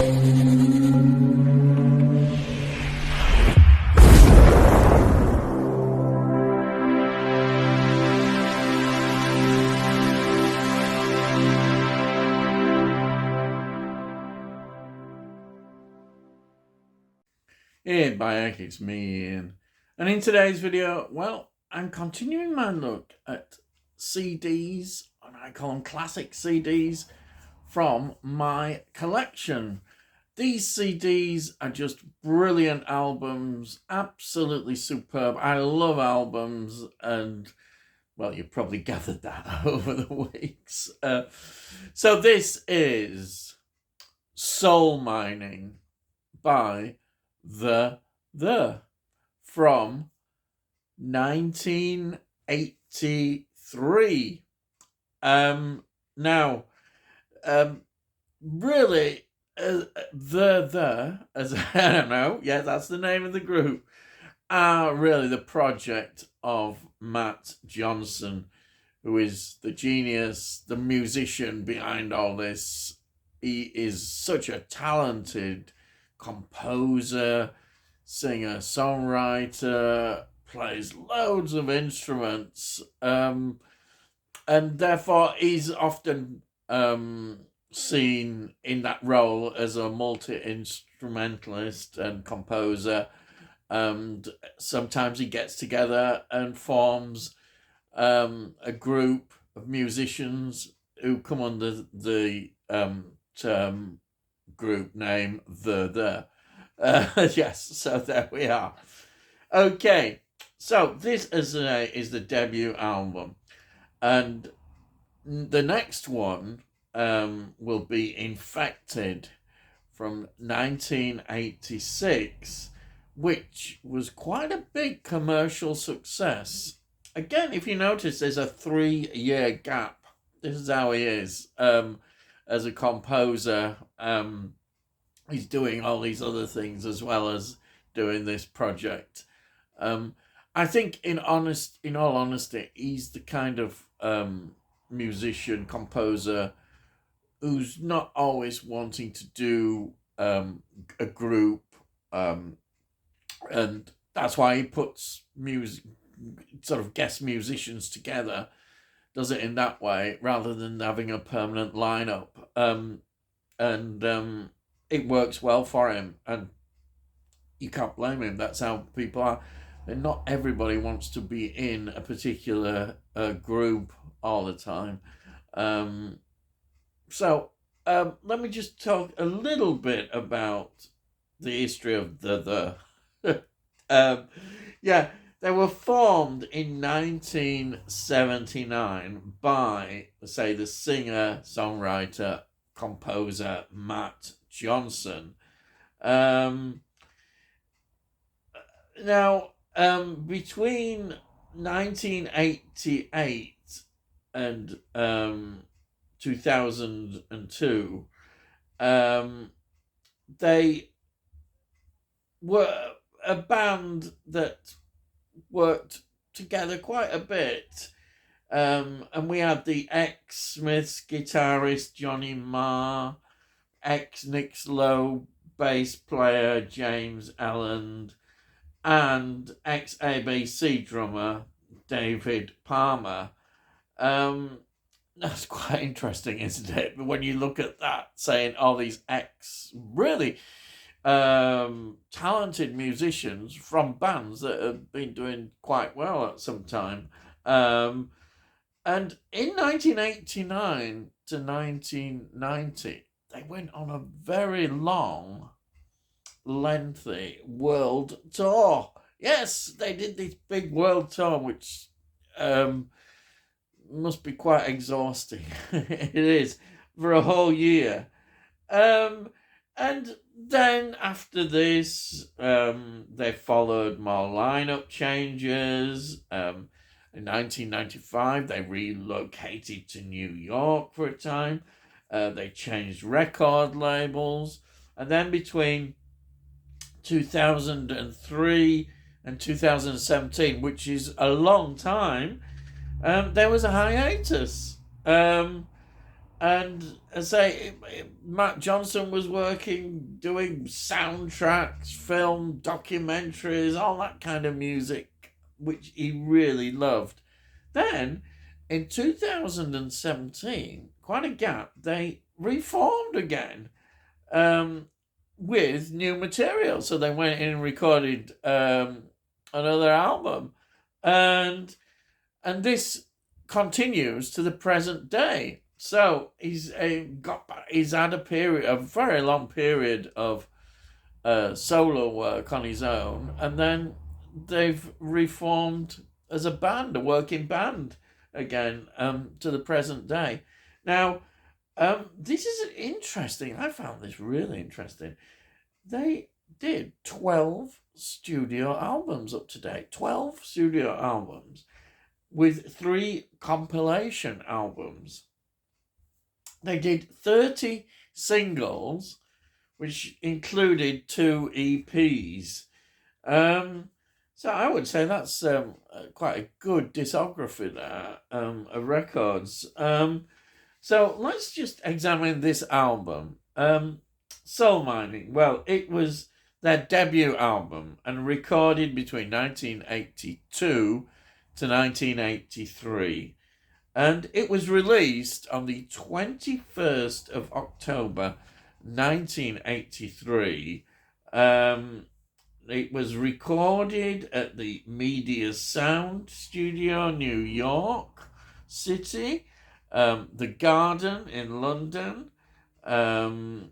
Hey, Bayek, it's me, Ian. And in today's video, well, I'm continuing my look at CDs, and I call them classic CDs, from my collection. These CDs are just brilliant albums, absolutely superb. I love albums, and, well, you've probably gathered that over the weeks. So this is Soul Mining by The from 1983. Now, really, as I don't know, yeah, that's the name of the group, are really the project of Matt Johnson, who is the genius, the musician behind all this. He is such a talented composer, singer, songwriter, plays loads of instruments, and therefore he's often seen in that role as a multi-instrumentalist and composer, and sometimes he gets together and forms a group of musicians who come under the term group name The. Yes, so there we are. Okay, so this is the debut album, and the next one will be Infected from 1986, which was quite a big commercial success. Again, if you notice, there's a 3-year gap. This is how he is as a composer. He's doing all these other things as well as doing this project. I think, in all honesty, he's the kind of musician, composer who's not always wanting to do a group, and that's why he puts sort of guest musicians together, does it in that way rather than having a permanent lineup. It works well for him, and you can't blame him. That's how people are. And not everybody wants to be in a particular group all the time. So let me just talk a little bit about the history of the. Yeah, they were formed in 1979 by, say, the singer, songwriter, composer Matt Johnson. Now, between 1988 and 2002, they were a band that worked together quite a bit. And we had the ex-Smiths guitarist Johnny Marr, ex-Nick Lowe bass player James Elland, and ex-ABC drummer David Palmer. That's quite interesting, isn't it? But when you look at that, saying all these really talented musicians from bands that have been doing quite well at some time. And in 1989 to 1990, they went on a very long, lengthy world tour. Yes, they did this big world tour, which must be quite exhausting. It is, for a whole year. And then after this, they followed more lineup changes. In 1995, they relocated to New York for a time. They changed record labels. And then between 2003 and 2017, which is a long time, there was a hiatus. And as I say, Matt Johnson was working, doing soundtracks, film, documentaries, all that kind of music, which he really loved. Then, in 2017, quite a gap, they reformed again, um, with new material. So they went in and recorded another album, and this continues to the present day. So he's had a very long period of solo work on his own, and then they've reformed as a band, a working band again, to the present day. Now, this is interesting. I found this really interesting. They did 12 studio albums up to date, 12 studio albums with 3 compilation albums. They did 30 singles, which included 2 EPs. So I would say that's quite a good discography there, of records. So let's just examine this album. Soul Mining. Well, it was their debut album and recorded between 1982 to 1983. And it was released on the 21st of October 1983. It was recorded at the Media Sound Studio, New York City, the Garden in London, the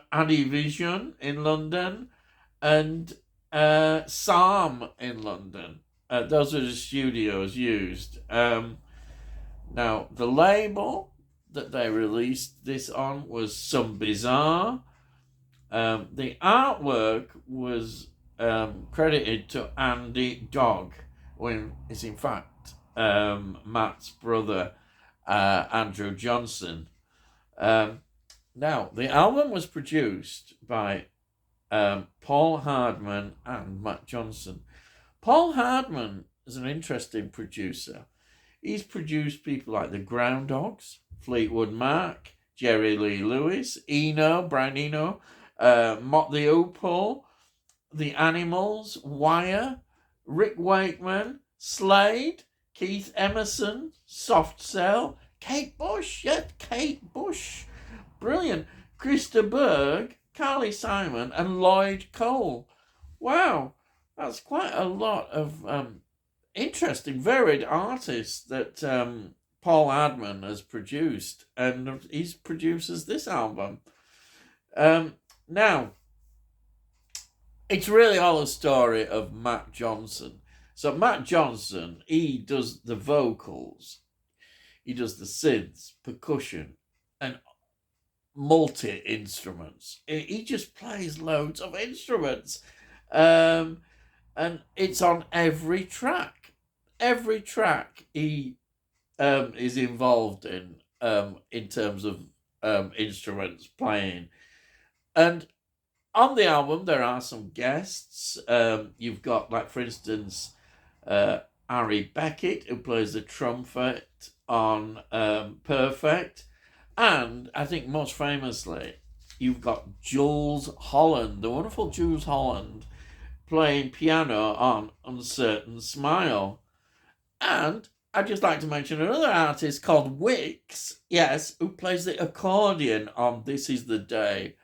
Adivision in London, and Psalm in London. Those are the studios used. Now, the label that they released this on was Some Bizarre. The artwork was credited to Andy Dog, who is in fact Matt's brother, Andrew Johnson. Now, the album was produced by Paul Hardman and Matt Johnson. Paul Hardman is an interesting producer. He's produced people like the Groundhogs, Fleetwood Mac, Jerry Lee Lewis, Eno, Brian Eno, Mott the Hoople, The Animals, Wire, Rick Wakeman, Slade, Keith Emerson, Soft Cell, Kate Bush, brilliant, Krista Berg, Carly Simon, and Lloyd Cole. Wow, that's quite a lot of interesting, varied artists that Paul Hardman has produced, and he produces this album. Now, it's really all a story of Matt Johnson. So Matt Johnson, he does the vocals, he does the synths, percussion, and multi-instruments. He just plays loads of instruments. And it's on every track. Every track he is involved in terms of instruments playing. And on the album, there are some guests. You've got, like, for instance, Harry Beckett, who plays the trumpet on Perfect. And I think most famously, you've got Jools Holland, the wonderful Jools Holland, playing piano on Uncertain Smile. And I'd just like to mention another artist called Wix, yes, who plays the accordion on This Is the Day.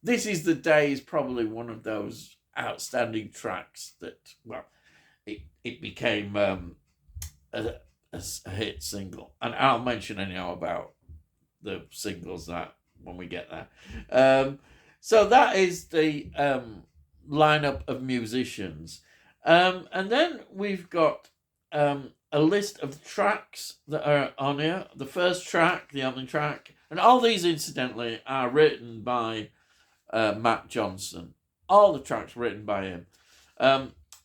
This Is the Day is probably one of those outstanding tracks that, well, it became a hit single. And I'll mention anyhow about the singles that when we get there. So that is the lineup of musicians. And then we've got a list of tracks that are on here. The first track, the opening track, and all these, incidentally, are written by Matt Johnson. All the tracks written by him.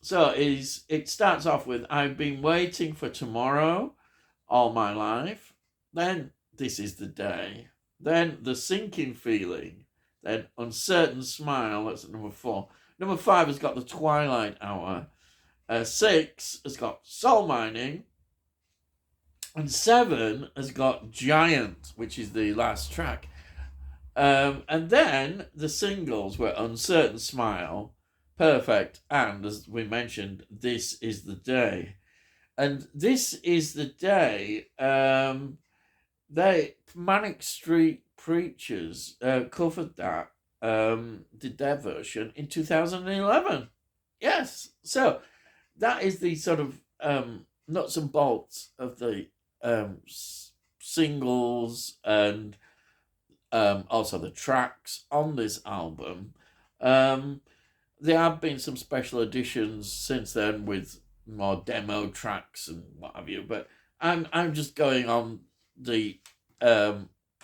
So it starts off with I've Been Waiting for Tomorrow All My Life. Then This Is the Day. Then The Sinking Feeling. Then Uncertain Smile. That's at number 4. Number 5 has got The Twilight Hour. 6 has got Soul Mining. And 7 has got Giant, which is the last track. And then the singles were Uncertain Smile, Perfect, and as we mentioned, This Is the Day. And This Is the Day, they Manic Street Preachers covered that, did their version in 2011. Yes, so that is the sort of nuts and bolts of the singles and also the tracks on this album. Um, there have been some special editions since then with more demo tracks and what have you, but I'm just going on the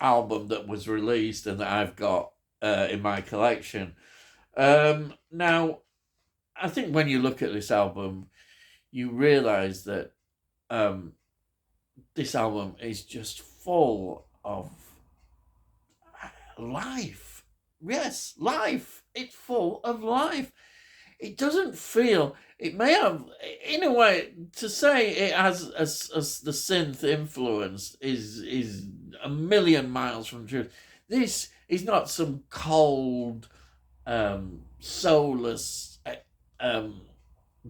album that was released and that I've got in my collection. Now, I think when you look at this album, you realize that um, this album is just full of life. Yes, life. It's full of life. It doesn't feel. It may have, in a way, to say it has as the synth influence is a million miles from the truth. This is not some cold, soulless um,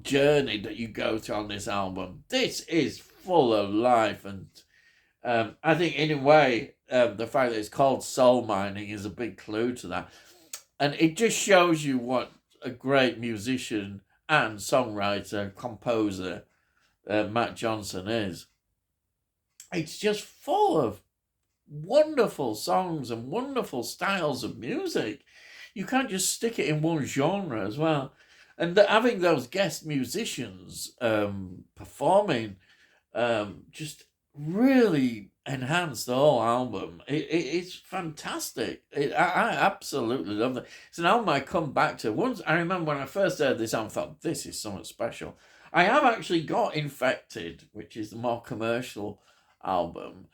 journey that you go through on this album. This is full of life, and I think in a way, the fact that it's called Soul Mining is a big clue to that, and it just shows you what a great musician and songwriter, composer Matt Johnson is. It's just full of wonderful songs and wonderful styles of music. You can't just stick it in one genre as well. And having those guest musicians performing just really enhanced the whole album. It's fantastic. I absolutely love it. It's an album I come back to. Once I remember when I first heard this album, I thought this is something special. I have actually got Infected, which is the more commercial album.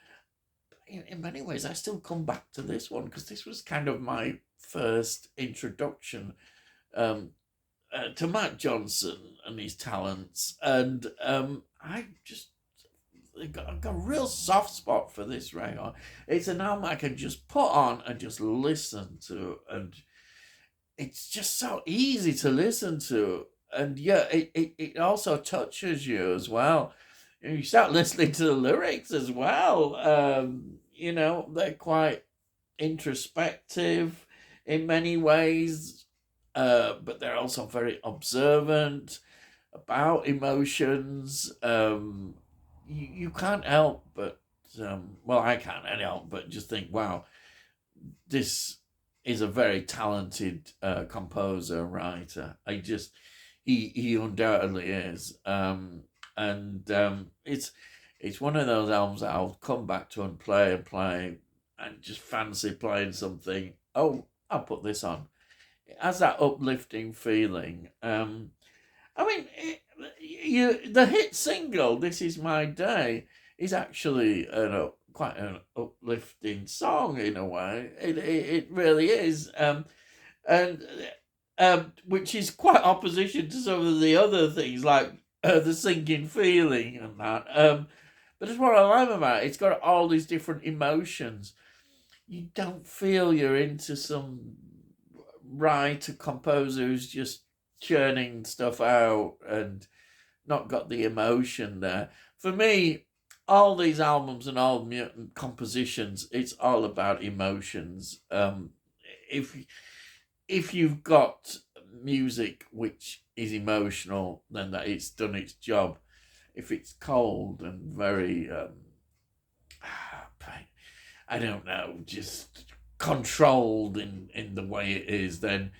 In many ways, I still come back to this one because this was kind of my first introduction to Matt Johnson and his talents, and I just I've got a real soft spot for this record. It's an album I can just put on and just listen to, and it's just so easy to listen to. And yeah, it also touches you as well. And you start listening to the lyrics as well. They're quite introspective in many ways, but they're also very observant about emotions. You can't help but, I can't help but just think, wow, this is a very talented composer, writer. He undoubtedly is. It's one of those albums that I'll come back to and play and just fancy playing something. Oh, I'll put this on. It has that uplifting feeling. The hit single "This Is My Day" is actually quite an uplifting song in a way. It really is, and which is quite opposition to some of the other things like the sinking feeling and that. But that's what I love about it. It's got all these different emotions. You don't feel you're into some writer composer who's just churning stuff out and not got the emotion there. For me, all these albums and all compositions, it's all about emotions. If you've got music which is emotional, then that it's done its job. If it's cold and very, I don't know, just controlled in the way it is, then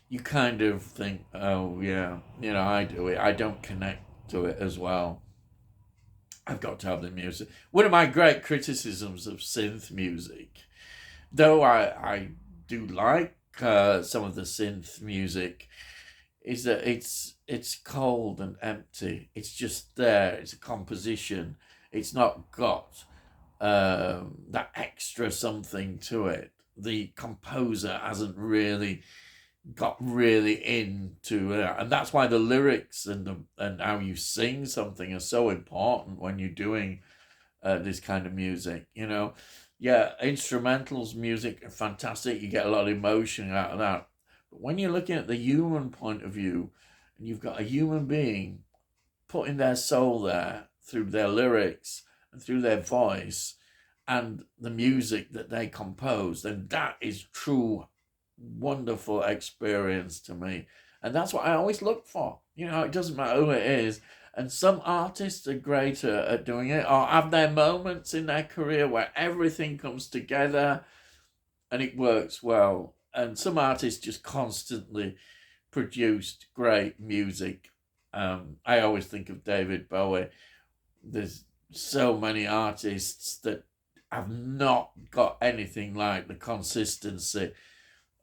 you kind of think, oh yeah, I do it. I don't connect to it as well. I've got to have the music. One of my great criticisms of synth music, though I do like some of the synth music, is that it's cold and empty. It's just there. It's a composition. It's not got that extra something to it. The composer hasn't really got really into it, and that's why the lyrics and how you sing something are so important when you're doing this kind of music, you know. Yeah, instrumentals music are fantastic. You get a lot of emotion out of that. But when you're looking at the human point of view, and you've got a human being putting their soul there through their lyrics and through their voice and the music that they compose, then that is true wonderful experience to me. And that's what I always look for. You know, it doesn't matter who it is. And some artists are greater at doing it or have their moments in their career where everything comes together and it works well. And some artists just constantly produced great music. I always think of David Bowie. There's so many artists that have not got anything like the consistency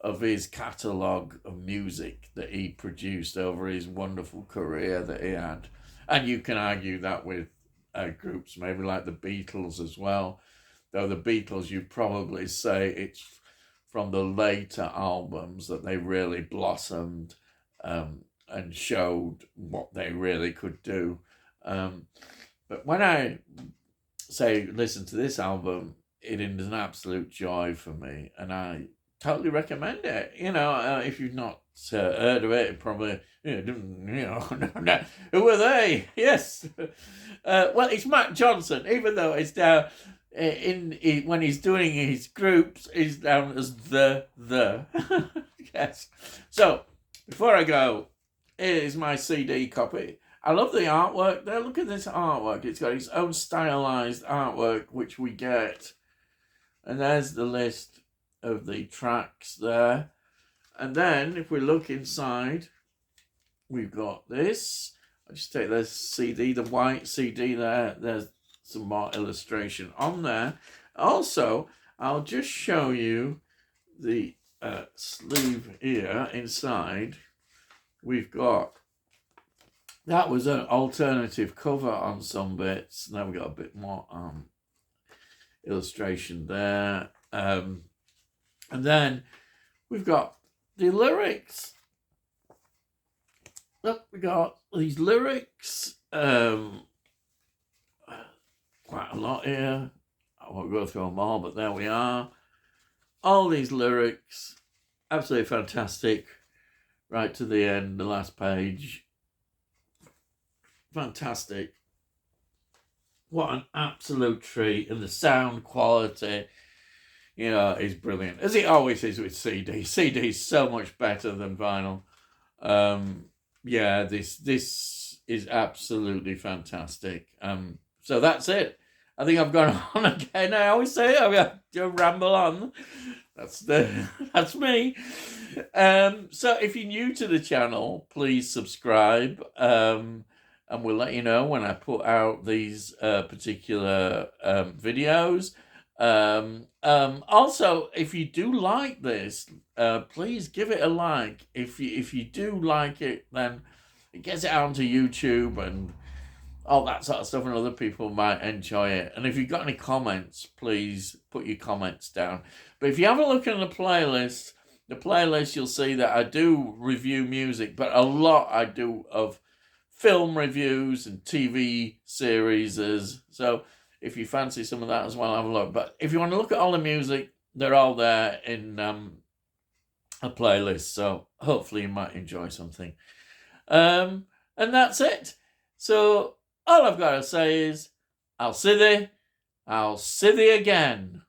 of his catalogue of music that he produced over his wonderful career that he had. And you can argue that with groups maybe like the Beatles as well. Though the Beatles, you'd probably say it's from the later albums that they really blossomed and showed what they really could do. But when I say listen to this album, it is an absolute joy for me, and I totally recommend it. You know, if you've not heard of it, probably who are they? Yes, well, it's Matt Johnson. Even though it's down when he's doing his groups, he's down as the yes. So before I go, here is my CD copy. I love the artwork there. Look at this artwork. It's got its own stylized artwork, which we get. And there's the list of the tracks there. And then if we look inside, we've got this. I'll just take this CD, the white CD there. There's some more illustration on there. Also, I'll just show you the sleeve here inside. We've got, that was an alternative cover on some bits. Now we've got a bit more illustration there. And then we've got the lyrics. Look, we got these lyrics. Quite a lot here. I won't go through them all, but there we are. All these lyrics. Absolutely fantastic. Right to the end, the last page. Fantastic. What an absolute treat. And the sound quality, you know, is brilliant. As it always is with CD. CD is so much better than vinyl. Yeah, this is absolutely fantastic. So that's it. I think I've gone on again. I always say I'm going to ramble on. That's me. So if you're new to the channel, please subscribe. And we'll let you know when I put out these particular videos. Also, if you do like this, please give it a like. If you do like it, then it gets it out onto YouTube and all that sort of stuff, and other people might enjoy it. And if you've got any comments, please put your comments down. But if you have a look at the playlist, you'll see that I do review music, but a lot I do of film reviews and TV series. So if you fancy some of that as well, have a look. But if you want to look at all the music, they're all there in a playlist. So hopefully you might enjoy something. And that's it. So all I've got to say is, I'll see thee again.